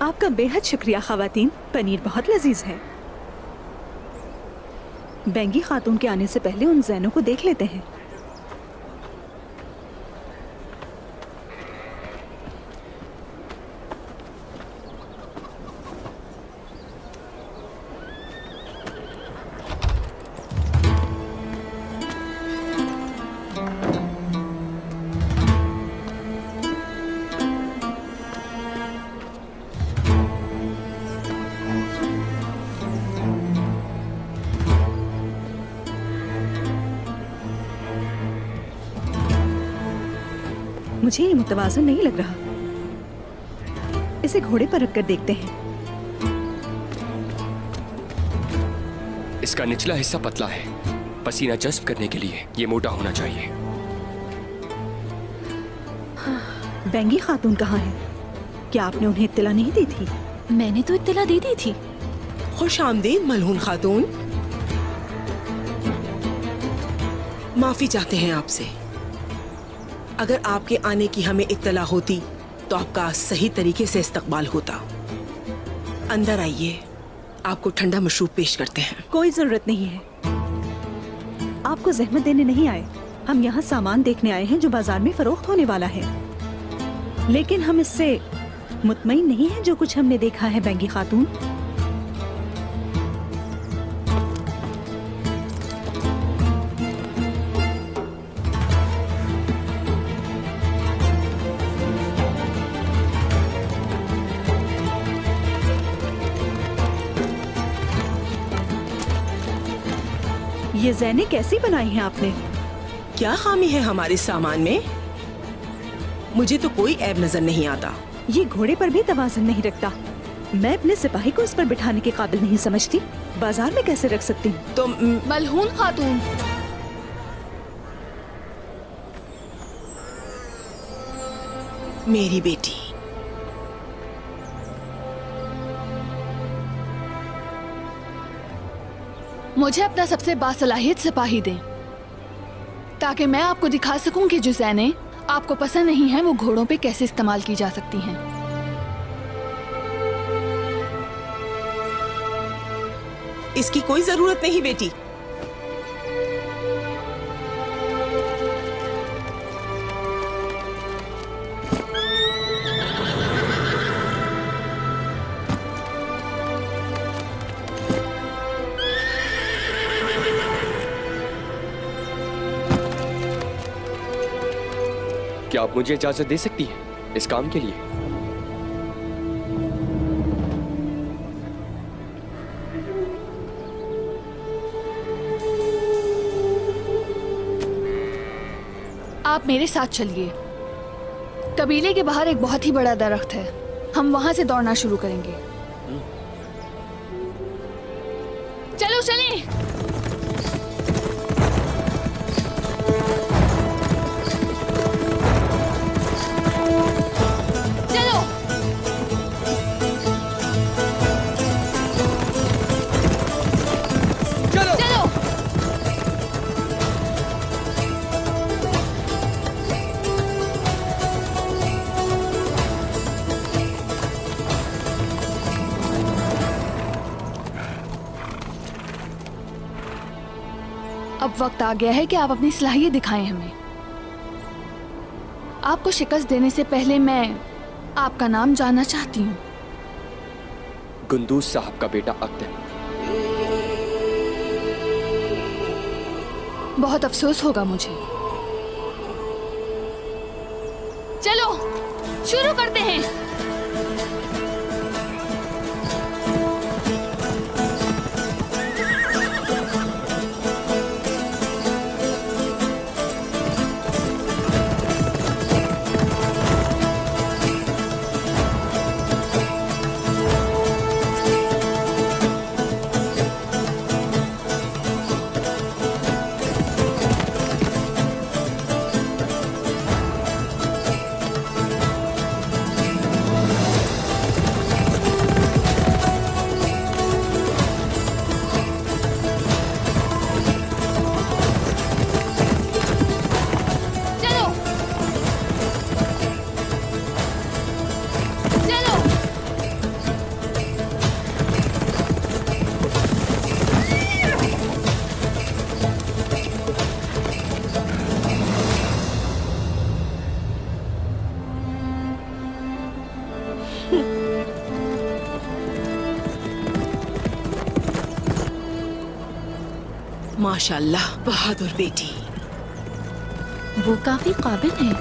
आपका बेहद शुक्रिया ख़वातीन, पनीर बहुत लजीज है। बेंगी खातून के आने से पहले उन ज़ैनों को देख लेते हैं। मुझे ये मुतवाज़िन नहीं लग रहा। इसे घोड़े पर रखकर देखते हैं। इसका निचला हिस्सा पतला है, पसीना जज्ब करने के लिए ये मोटा होना चाहिए। बेंगी खातून कहाँ है? क्या आपने उन्हें इत्तला नहीं दी थी? मैंने तो इत्तला दे दी थी। खुश आमदीद मलहून खातून। माफी चाहते हैं आपसे। अगर आपके आने की हमें इत्तला होती तो आपका सही तरीके से इस्तकबाल होता। अंदर आइए, आपको ठंडा मशरूब पेश करते हैं। कोई जरूरत नहीं है, आपको जहमत देने नहीं आए। हम यहाँ सामान देखने आए हैं जो बाजार में फरोख्त होने वाला है, लेकिन हम इससे मुतमईन नहीं है जो कुछ हमने देखा है बेंगी खातून। ये ज़ैने कैसी बनाई हैं आपने? क्या खामी है हमारे सामान में? मुझे तो कोई ऐब नजर नहीं आता। ये घोड़े पर भी तवाज़ुन नहीं रखता। मैं अपने सिपाही को इस पर बिठाने के काबिल नहीं समझती। बाजार में कैसे रख सकती हूँ? तो मलहून खातून, मेरी बेटी, मुझे अपना सबसे बासलाहियत सिपाही दें ताकि मैं आपको दिखा सकूं कि जो ज़ैने आपको पसंद नहीं है वो घोड़ों पे कैसे इस्तेमाल की जा सकती हैं। इसकी कोई जरूरत नहीं बेटी। क्या आप मुझे इजाजत दे सकती हैं इस काम के लिए? आप मेरे साथ चलिए। कबीले के बाहर एक बहुत ही बड़ा दरख्त है, हम वहां से दौड़ना शुरू करेंगे। चलो चलें। अब वक्त आ गया है कि आप अपनी सलाहियत दिखाएं हमें। आपको शिकस्त देने से पहले मैं आपका नाम जानना चाहती हूँ। गुंदूस साहब का बेटा अक्दर। बहुत अफसोस होगा मुझे। चलो शुरू करते हैं। माशाल्लाह, बहादुर बेटी। वो काफी काबिल है।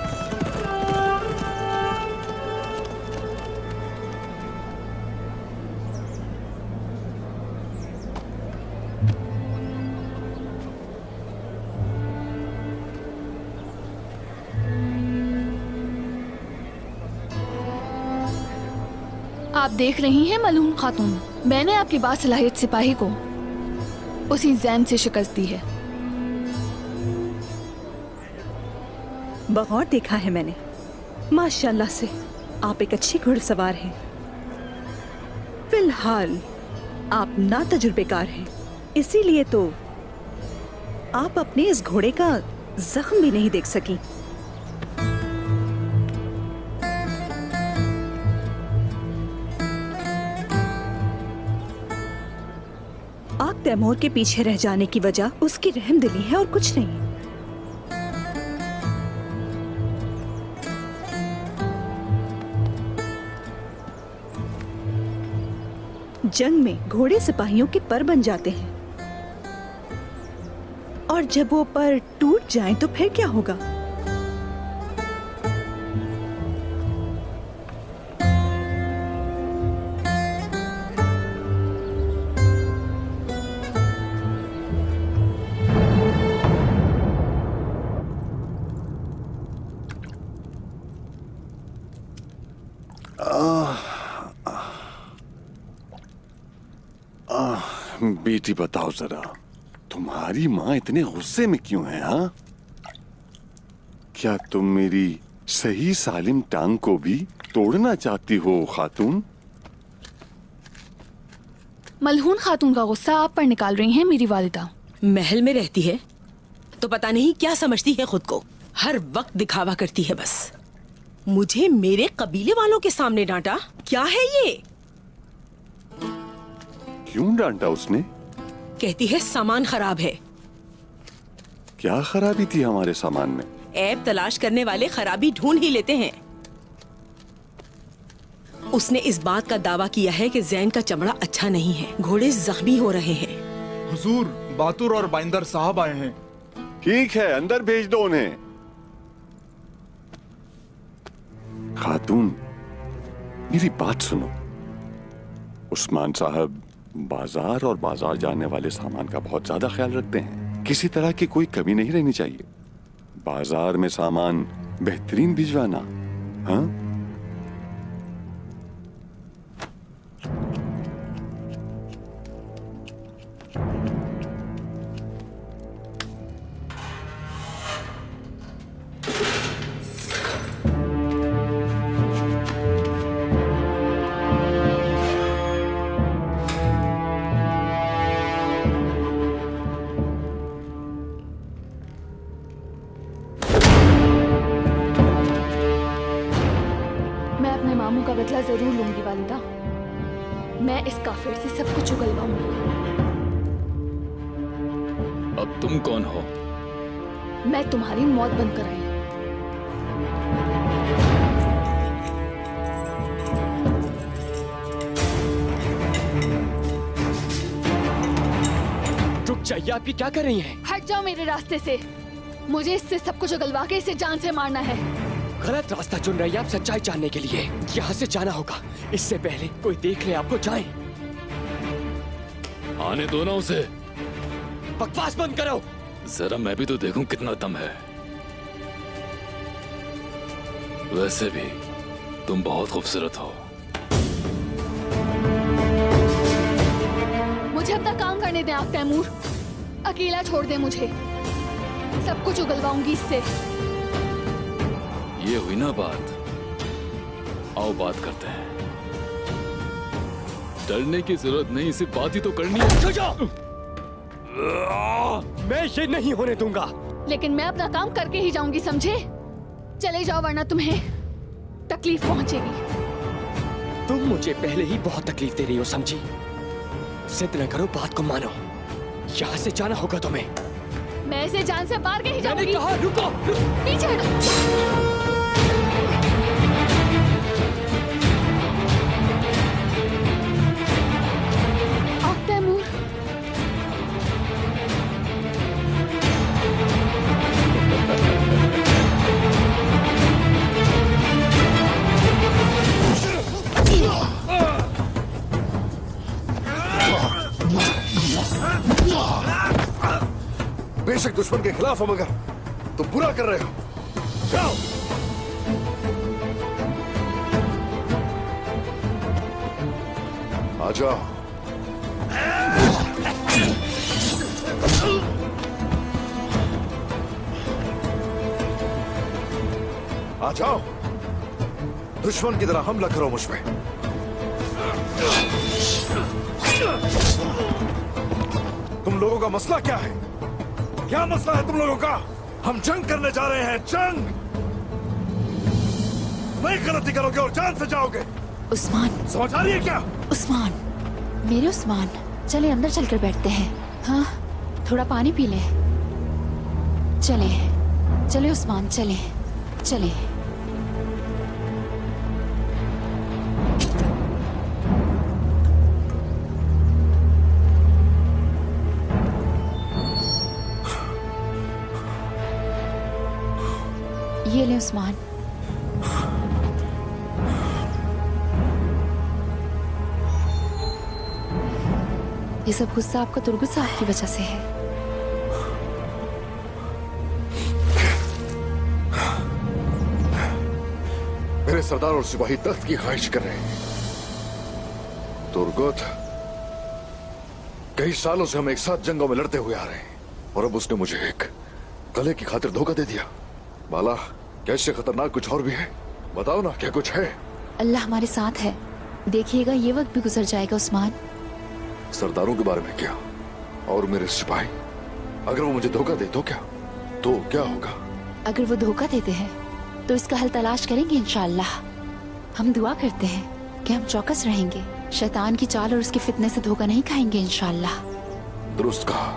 आप देख रही हैं मलून खातून, मैंने आपकी बासलाहियत सिपाही को उसी जैन से शिकस्त दी है। बगौर देखा है मैंने, माशाल्लाह से आप एक अच्छी घुड़सवार हैं। फिलहाल आप ना तजुर्बेकार हैं, इसीलिए तो आप अपने इस घोड़े का जख्म भी नहीं देख सकी। आप तैमूर के पीछे रह जाने की वजह उसकी रहमदिली है और कुछ नहीं। जंग में घोड़े सिपाहियों के पर बन जाते हैं और जब वो पर टूट जाएं तो फिर क्या होगा? बेटी बताओ जरा, तुम्हारी माँ इतने गुस्से में क्यों है? हाँ, क्या तुम मेरी सही सालिम टांग को भी तोड़ना चाहती हो खातून? मलहून खातून का गुस्सा आप पर निकाल रही हैं मेरी वालिदा। महल में रहती है तो पता नहीं क्या समझती है खुद को, हर वक्त दिखावा करती है बस। मुझे मेरे कबीले वालों के सामने डांटा, क्या है ये? क्यों डांटा उसने? कहती है सामान खराब है। क्या खराबी थी हमारे सामान में? ऐब तलाश करने वाले खराबी ढूंढ ही लेते हैं। उसने इस बात का दावा किया है कि जैन का चमड़ा अच्छा नहीं है, घोड़े जख्मी हो रहे हैं। हुजूर, बातुर और बाइंदर साहब आए हैं। ठीक है, अंदर भेज दो उन्हें। खातून, मेरी बात सुनो। उस्मान साहब बाजार और बाजार जाने वाले सामान का बहुत ज्यादा ख्याल रखते हैं। किसी तरह की कोई कमी नहीं रहनी चाहिए। बाजार में सामान बेहतरीन भिजवाना। हाँ, मामू का बदला जरूर लूंगी वालिदा। मैं इस काफिर से सब कुछ उगलवाऊंगी। अब तुम कौन हो? मैं तुम्हारी मौत बनकर आई हूं। रुक जाइए, आप ये क्या कर रही हैं? हट जाओ मेरे रास्ते से। मुझे इससे सब कुछ उगलवा के इसे जान से मारना है। गलत रास्ता चुन रही हैं आप सच्चाई जानने के लिए। यहाँ से जाना होगा, इससे पहले कोई देख ले आपको। जाएं। आने दो ना उसे। बकवास बंद करो। जरा मैं भी तो देखूं कितना दम है। वैसे भी तुम बहुत खूबसूरत हो। मुझे अपना काम करने दें आप तैमूर। अकेला छोड़ दें मुझे। सब कुछ उगलवाऊंगी इससे। ये हुई ना बात। आओ बात करते हैं। डरने की जरूरत नहीं, सिर्फ बात ही तो करनी है। मैं ये नहीं होने दूंगा। लेकिन मैं अपना काम करके ही जाऊंगी, समझे? चले जाओ वरना तुम्हें तकलीफ पहुंचेगी। तुम मुझे पहले ही बहुत तकलीफ दे रही हो, समझी? जिद न करो, बात को मानो। यहाँ से जाना होगा तुम्हें। मैं इसे जान से मार के ही मैंने जाऊंगी। कहा रुको। पीछे हटो। दुश्मन के खिलाफ हो, मगर तुम बुरा कर रहे हो। जाओ। आ जाओ। आ जाओ, दुश्मन की तरह हमला करो मुझ पे। तुम लोगों का मसला क्या है? क्या मसला है तुम लोगों का? हम जंग करने जा रहे हैं, जंग। नहीं गलती करोगे और जान से जाओगे। उस्मान, समझ आ रही है क्या? उस्मान, मेरे उस्मान, चले अंदर चलकर बैठते हैं। हाँ, थोड़ा पानी पी ले। चले चले उस्मान, चले चले। ये ले उस्मान। ये सब गुस्सा आपका तुर्गुत साहब की वजह से है। मेरे सरदार और सिपाही तख्त की ख्वाहिश कर रहे हैं। तुर्गुत, कई सालों से हम एक साथ जंगों में लड़ते हुए आ रहे हैं और अब उसने मुझे एक कले की खातिर धोखा दे दिया। बाला, क्या इससे खतरनाक कुछ और भी है? बताओ ना, क्या कुछ है? अल्लाह हमारे साथ है, देखिएगा ये वक्त भी गुजर जाएगा उस्मान। सरदारों के बारे में क्या? और मेरे सिपाही, अगर वो मुझे धोखा दे तो क्या होगा? अगर वो धोखा देते हैं तो इसका हल तलाश करेंगे इंशाअल्लाह। हम दुआ करते हैं कि हम चौकस रहेंगे, शैतान की चाल और उसके फितने से धोखा नहीं खाएंगे इंशाअल्लाह। दुरुस्त कहा,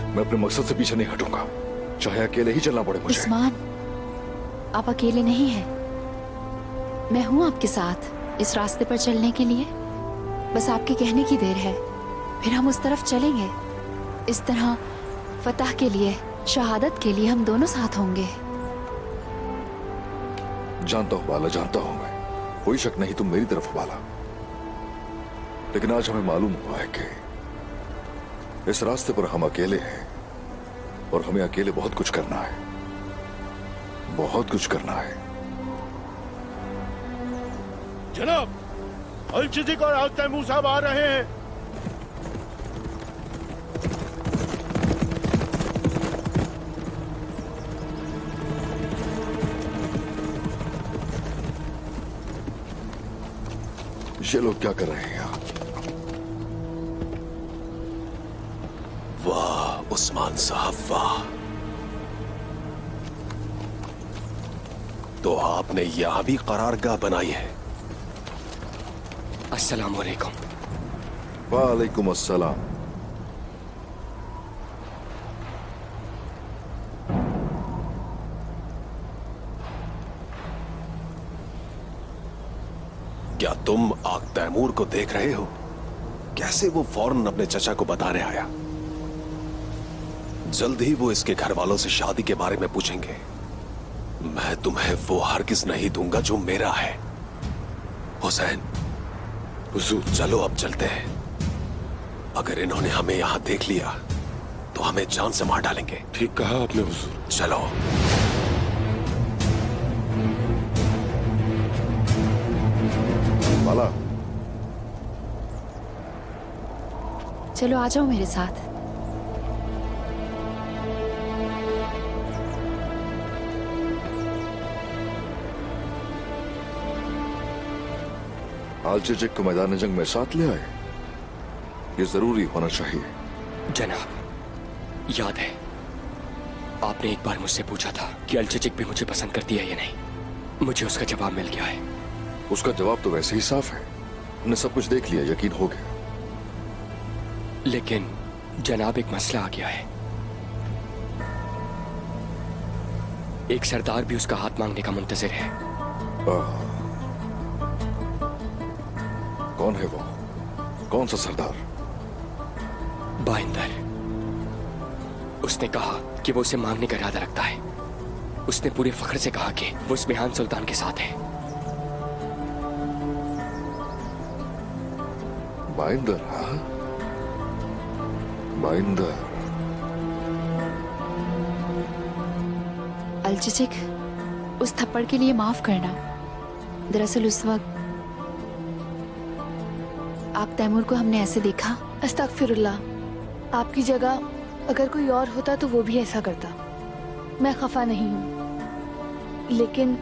मैं अपने मकसद से पीछे नहीं हटूंगा, चाहे अकेले ही चलना पड़े मुझे। उस्मान, आप अकेले नहीं हैं, मैं हूं आपके साथ इस रास्ते पर चलने के लिए। बस आपके कहने की देर है, फिर हम उस तरफ चलेंगे। इस तरह फतह के लिए, शहादत के लिए हम दोनों साथ होंगे। जानता हूँ बाला, जानता हूँ मैं, कोई शक नहीं तुम मेरी तरफ हो बाला। लेकिन आज हमें मालूम हुआ है कि इस रास्ते पर हम अकेले हैं और हमें अकेले बहुत कुछ करना है, बहुत कुछ करना है। जनाब, अल-चिज़िक और अल-तैमूर साहब आ रहे हैं। ये लोग क्या कर रहे हैं यहाँ? वाह उस्मान साहब, वाह। तो आपने यहां भी करारगाह बनाई है? अस्सलाम वालेकुम। वालेकुम अस्सलाम। क्या तुम आग तैमूर को देख रहे हो? कैसे वो फौरन अपने चचा को बताने आया। जल्द ही वो इसके घर वालों से शादी के बारे में पूछेंगे। मैं तुम्हें वो हरगिज नहीं दूंगा जो मेरा है। हुसैन, हुजूर, चलो अब चलते हैं। अगर इन्होंने हमें यहां देख लिया तो हमें जान से मार डालेंगे। ठीक कहा आपने हुजूर। चलो। बाला, चलो आ जाओ मेरे साथ। अल-चिज़िक को मैदान जंग में साथ ले आए, ये जरूरी होना चाहिए। जनाब, याद है आपने एक बार मुझसे पूछा था कि अल-चिज़िक भी मुझे पसंद करती है या नहीं। मुझे उसका जवाब मिल गया है। उसका जवाब तो वैसे ही साफ है, हमने सब कुछ देख लिया, यकीन हो गया। लेकिन जनाब, एक मसला आ गया है। एक सरदार भी उसका हाथ मांगने का मुंतजिर है। कौन है वो? कौन सा सरदार? बाइंदर। उसने कहा कि वो उसे मांगने का इरादा रखता है। उसने पूरे फख्र से कहा कि वो इस्मिहान सुल्तान के साथ है। बाइंदर? हाँ, बाइंदर। अलचचिक, उस थप्पड़ के लिए माफ करना। दरअसल उस वक्त आप तैमूर को हमने ऐसे देखा। अस्तगफिरुल्लाह, आपकी जगह अगर कोई और होता तो वो भी ऐसा करता। मैं खफा नहीं हूँ, लेकिन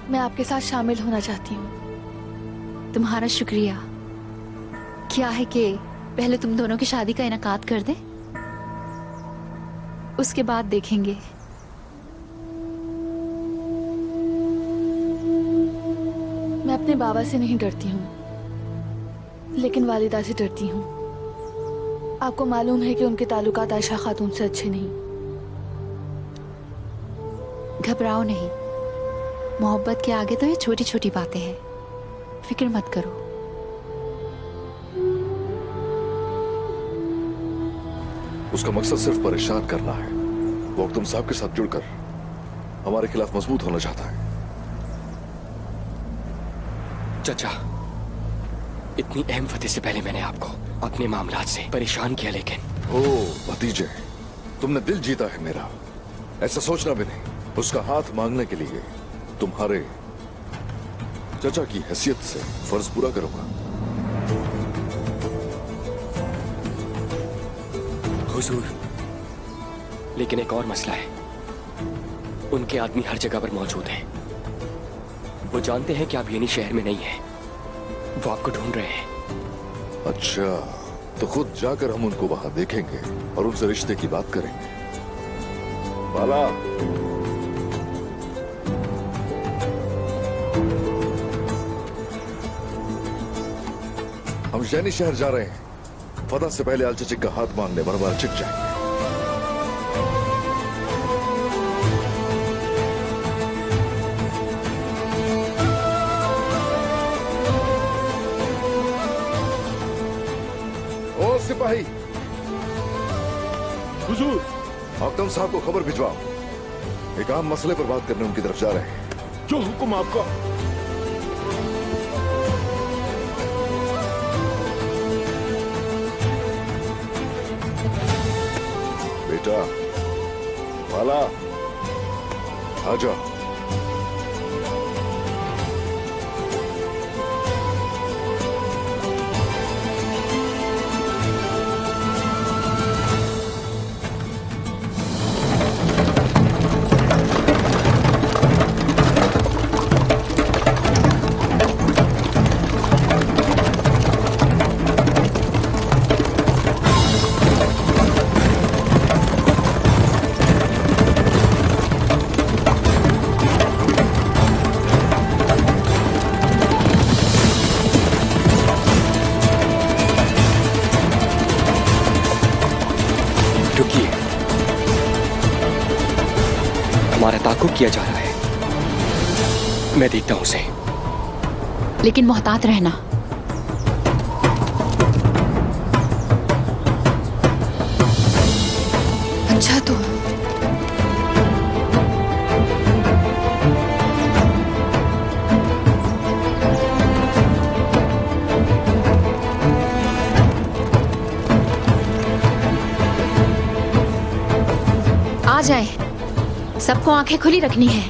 मैं आपके साथ शामिल होना चाहती हूँ। तुम्हारा शुक्रिया। क्या है कि पहले तुम दोनों की शादी का इनकाद कर दें, उसके बाद देखेंगे। मैं अपने बाबा से नहीं डरती हूँ, लेकिन वालिदा से डरती हूँ। आपको मालूम है कि उनके ताल्लुकात आयशा खातून से अच्छे नहीं। घबराओ नहीं, मोहब्बत के आगे तो ये छोटी छोटी बातें हैं, फिक्र मत करो। उसका मकसद सिर्फ परेशान करना है। वो अख्तम साहब के साथ जुड़कर हमारे खिलाफ मजबूत होना चाहता है। चाचा, इतनी अहम फतेह से पहले मैंने आपको अपने मामलात से परेशान किया, लेकिन ओ भतीजे, तुमने दिल जीता है मेरा, ऐसा सोचना भी नहीं। उसका हाथ मांगने के लिए तुम्हारे चाचा की हैसियत से फर्ज पूरा करूंगा। हुजूर, लेकिन एक और मसला है। उनके आदमी हर जगह पर मौजूद हैं। वो जानते हैं कि आप यही शहर में नहीं हैं। वो आपको ढूंढ रहे हैं। अच्छा, तो खुद जाकर हम उनको वहां देखेंगे और उनसे रिश्ते की बात करेंगे। बाला, हम जैनी शहर जा रहे हैं। फतह से पहले अलचचिक का हाथ मांगने बरबार चिक जाएंगे। ओ सिपाही, हुजूर, अख्तम साहब को खबर भिजवाओ। एक आम मसले पर बात करने उनकी तरफ जा रहे हैं। जो हुक्म आपका। बेटा, बाला, आ जाओ। हमारा ताकुब किया जा रहा है। मैं देखता हूं उसे। लेकिन मोहतात रहना। अच्छा तो आ जाए। सबको आंखें खुली रखनी है।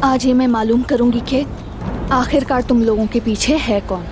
आज ही मैं मालूम करूंगी कि आखिरकार तुम लोगों के पीछे है कौन।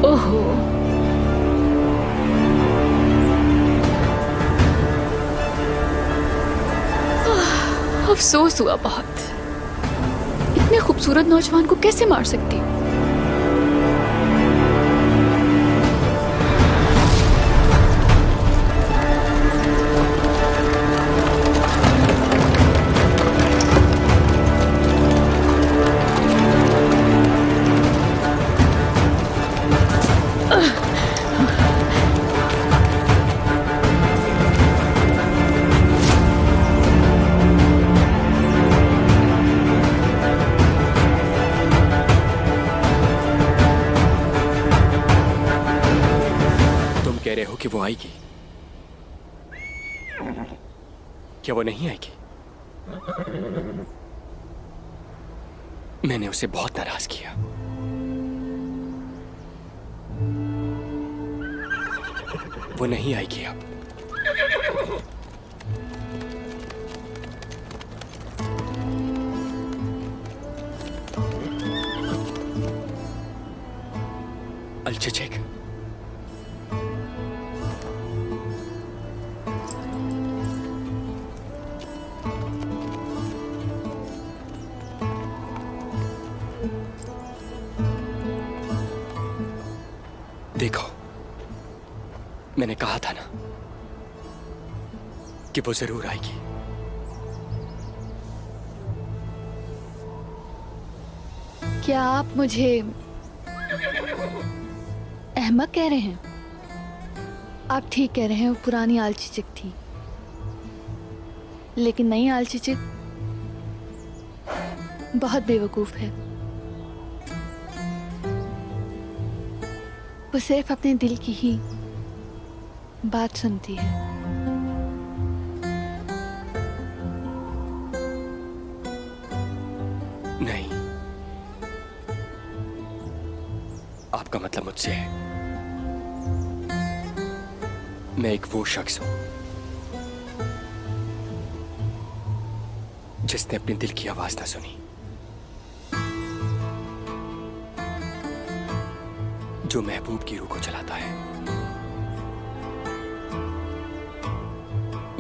ओहो, अफसोस हुआ बहुत। इतने खूबसूरत नौजवान को कैसे मार सकती हूँ? कह रहे हो कि वो आएगी? क्या वो नहीं आएगी? मैंने उसे बहुत नाराज किया। वो नहीं आएगी अब। अलचेचेक, देखो, मैंने कहा था ना कि वो जरूर आएगी। क्या आप मुझे अहमक कह रहे हैं? आप ठीक कह रहे हैं, वो पुरानी आलची चिक थी, लेकिन नई आलची चिक बहुत बेवकूफ है। वो सिर्फ अपने दिल की ही बात सुनती है। नहीं, आपका मतलब मुझसे है। मैं एक वो शख्स हूं जिसने अपने दिल की आवाज ना सुनी, जो महबूब की रूह को जलाता है।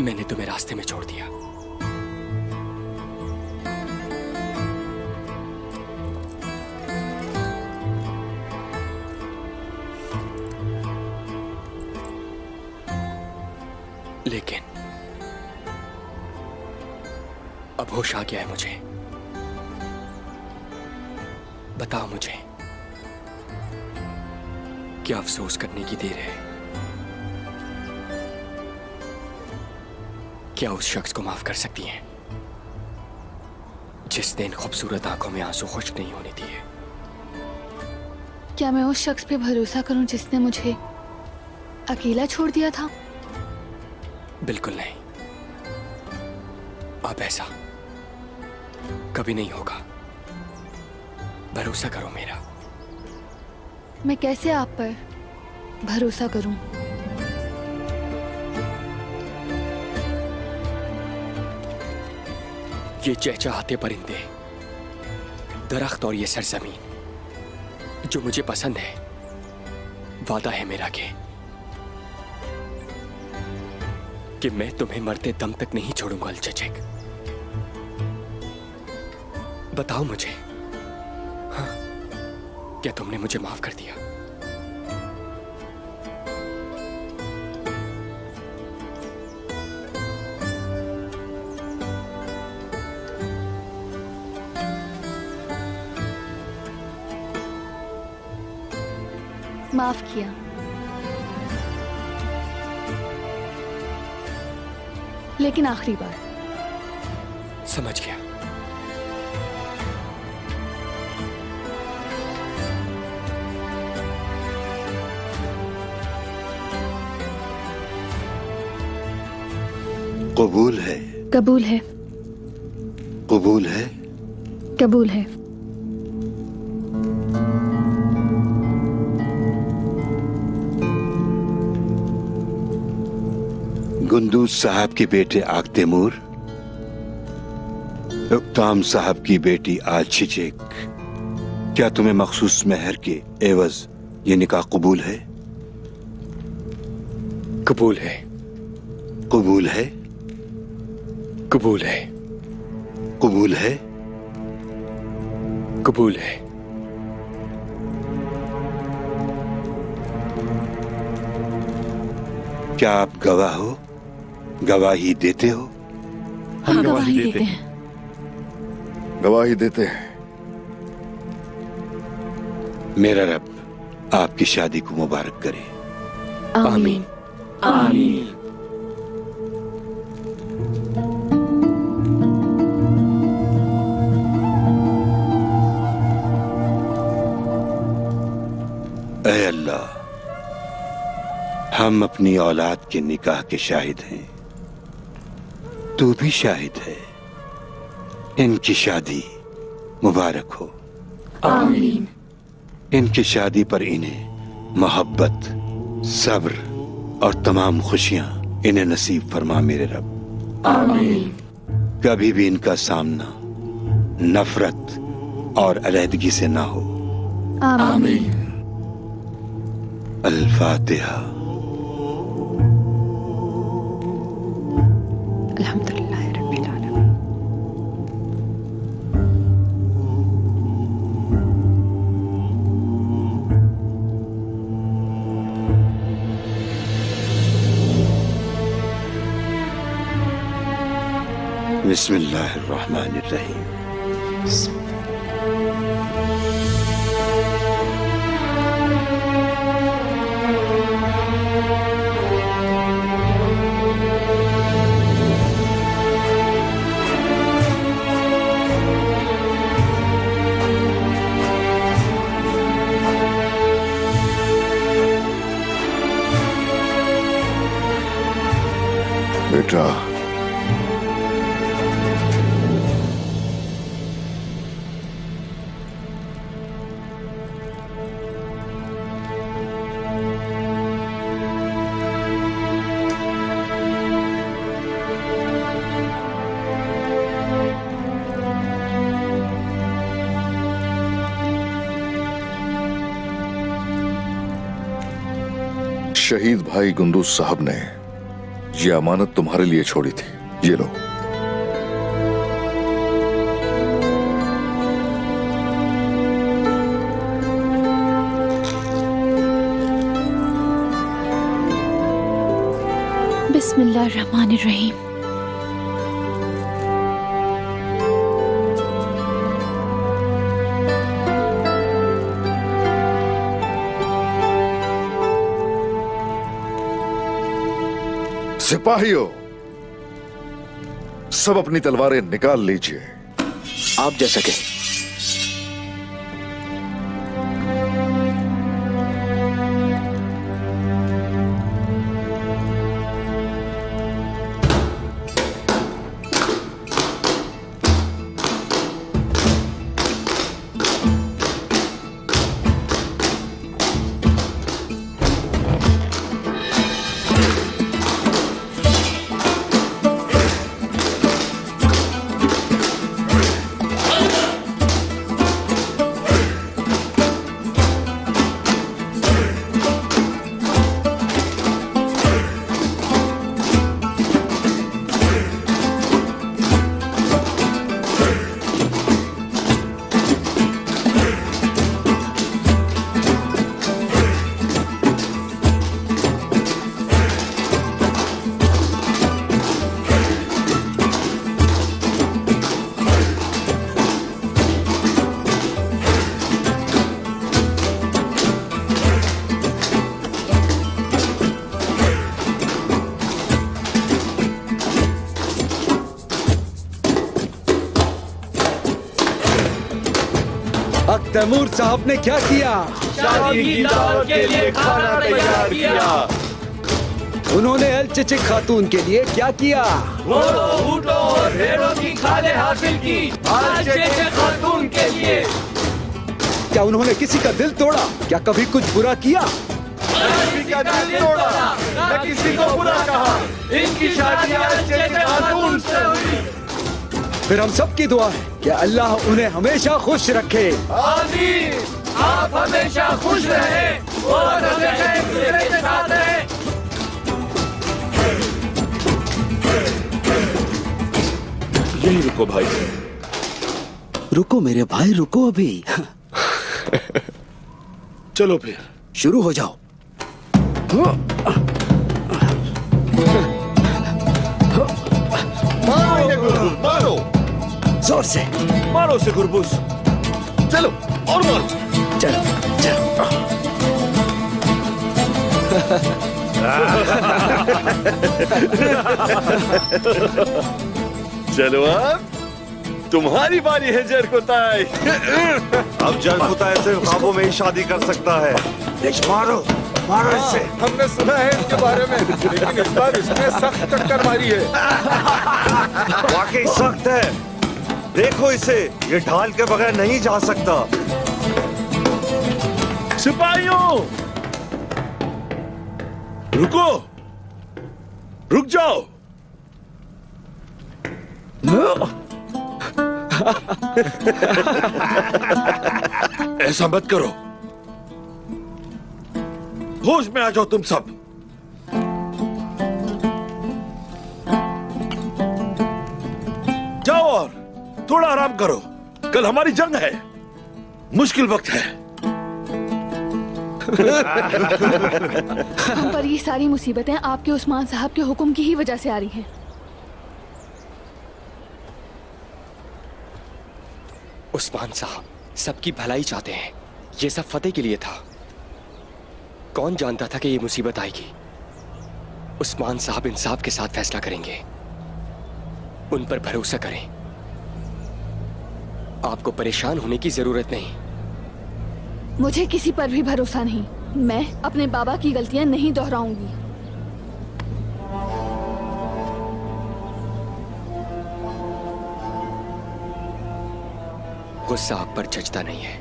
मैंने तुम्हें रास्ते में छोड़ दिया। लेकिन अब होश आ गया है मुझे। बताओ मुझे, क्या अफसोस करने की देर है? क्या उस शख्स को माफ कर सकती हैं जिसने इन खूबसूरत आंखों में आंसू खुश्क नहीं होने दिए? क्या मैं उस शख्स पे भरोसा करूं जिसने मुझे अकेला छोड़ दिया था? बिल्कुल नहीं। अब ऐसा कभी नहीं होगा। भरोसा करो मेरा। मैं कैसे आप पर भरोसा करूं? ये चहचहाते परिंदे, दरख्त और ये सरजमीन जो मुझे पसंद है, वादा है मेरा कि मैं तुम्हें मरते दम तक नहीं छोड़ूंगा अलचेचेक। बताओ मुझे, हाँ, क्या तुमने मुझे माफ कर दिया? माफ किया। लेकिन आखिरी बार। समझ गया। कबूल है। कबूल है। कबूल है। कबूल है। गुंदूज साहब के बेटे आग तैमूर, इक़्ताम साहब की बेटी आलचिचेक, क्या तुम्हें मखसूस मेहर के एवज ये निकाह कबूल है? कबूल है। कबूल है। कबूल है। कबूल है। कबूल है। क्या आप गवाह हो? गवाही देते हो? हम गवाही देते हैं। गवाही देते हैं। मेरा रब आपकी शादी को मुबारक करे। आमीन। आमीन। ऐ अल्लाह, हम अपनी औलाद के निकाह के शाहिद हैं, तू भी शाहिद है। इनकी शादी मुबारक हो। आमीन। इनकी शादी पर इन्हें मोहब्बत, सब्र और तमाम खुशियां इन्हें नसीब फरमा मेरे रब। आमीन। कभी भी इनका सामना नफरत और अलहदगी से ना हो। आमीन। अल-फातिहा। अल्हम्दुलिल्लाह रब्बिल आलमीन। बिस्मिल्लाहिर्रहमानिर्रहीम। बेटा, शहीद भाई गुंदूज साहब ने ये अमानत तुम्हारे लिए छोड़ी थी। ये लो। बिस्मिल्लाहिर्रहमानिर्रहीम। सिपाहियों, सब अपनी तलवारें निकाल लीजिए। आप जैसा कहें। तैमूर साहब ने क्या किया? शादी की दावत के लिए खाना तैयार किया। उन्होंने अल चिची खातून के लिए क्या किया? वो ऊँटों और भेड़ों की खालें हासिल की अल चिची खातून के लिए। क्या उन्होंने किसी का दिल तोड़ा? क्या कभी कुछ बुरा किया? किसी का दिल तोड़ा, न किसी को बुरा कहा। इनकी शादी अल चिची खातून से हुई। फिर हम सब की दुआ है कि अल्लाह उन्हें हमेशा खुश रखे। आमीन। आप हमेशा खुश रहे और हमेशा एक दूसरे के साथ रहे। यही रुको भाई। रुको मेरे भाई, रुको अभी। चलो फिर शुरू हो जाओ। मारो जोर से मारो से गुरबुस। चलो और मारो। चलो चलो। चलो अब तुम्हारी बारी है जरकुताई। अब जरकुताई सिर्फ ख्वाबों में ही शादी कर सकता है। मारो मारो इससे। हमने सुना है इसके बारे में, लेकिन इस बार इसने सख्त टक्कर मारी है। वाकई सख्त है। देखो इसे, ये ढाल के बगैर नहीं जा सकता। सिपाहियों रुको, रुक जाओ। ऐसा मत करो, होश में आ जाओ तुम सब। जाओ और थोड़ा आराम करो। कल हमारी जंग है, मुश्किल वक्त है। हम पर ये सारी मुसीबतें आपके उस्मान साहब के हुक्म की ही वजह से आ रही हैं। उस्मान साहब सबकी भलाई चाहते हैं। ये सब फतेह के लिए था। कौन जानता था कि ये मुसीबत आएगी। उस्मान साहब इंसाफ के साथ फैसला करेंगे। उन पर भरोसा करें। आपको परेशान होने की जरूरत नहीं। मुझे किसी पर भी भरोसा नहीं। मैं अपने बाबा की गलतियां नहीं दोहराऊंगी। गुस्सा आप पर जचता नहीं है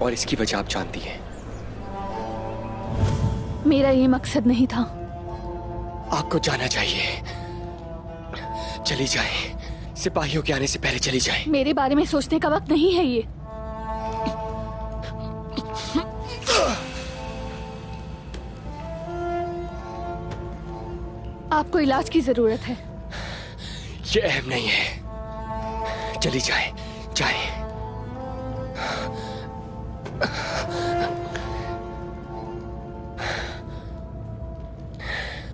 और इसकी वजह आप जानती हैं। मेरा ये मकसद नहीं था। आपको जाना चाहिए। चली जाएं। सिपाहियों के आने से पहले चली जाएं। मेरे बारे में सोचने का वक्त नहीं है ये। आपको इलाज की जरूरत है। ये अहम नहीं है। चली जाएं, जाएं।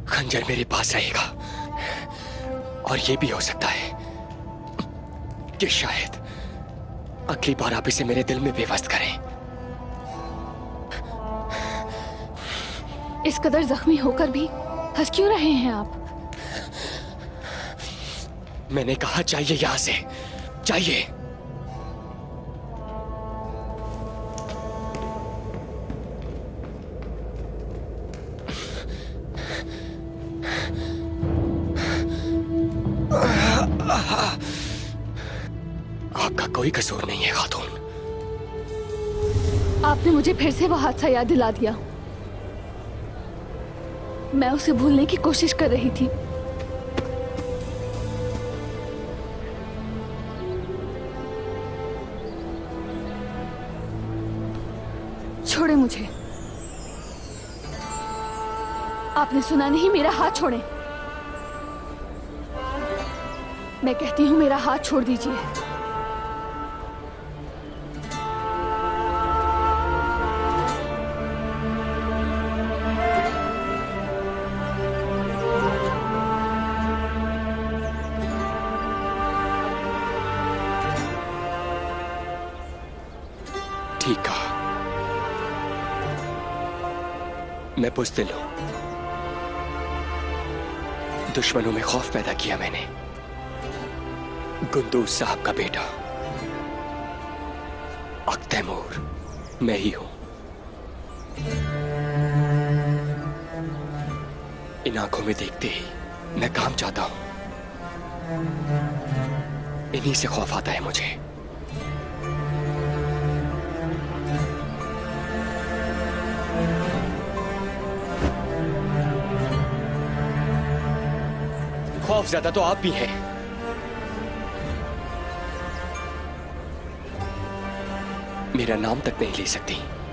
खंजर मेरे पास रहेगा और ये भी हो सकता है कि शायद अगली बार आप इसे मेरे दिल में बेवस्त करें। इस कदर जख्मी होकर भी हंस क्यों रहे हैं आप? मैंने कहा चाहिए, यहां से चाहिए। आपका कोई कसूर नहीं है खातून। आपने मुझे फिर से वो हादसा याद दिला दिया। मैं उसे भूलने की कोशिश कर रही थी। छोड़े मुझे। आपने सुना नहीं, मेरा हाथ छोड़े। मैं कहती हूं मेरा हाथ छोड़ दीजिए। ठीक कहा। मैं बुज़दिल हूं। दुश्मनों में खौफ पैदा किया मैंने। गुंदूज साहब का बेटा तैमूर मैं ही हूं। इन आंखों में देखते ही मैं काम चाहता हूं। इन्हीं से खौफ आता है मुझे। खौफ ज्यादा तो आप भी हैं। मेरा नाम तक नहीं ले सकती।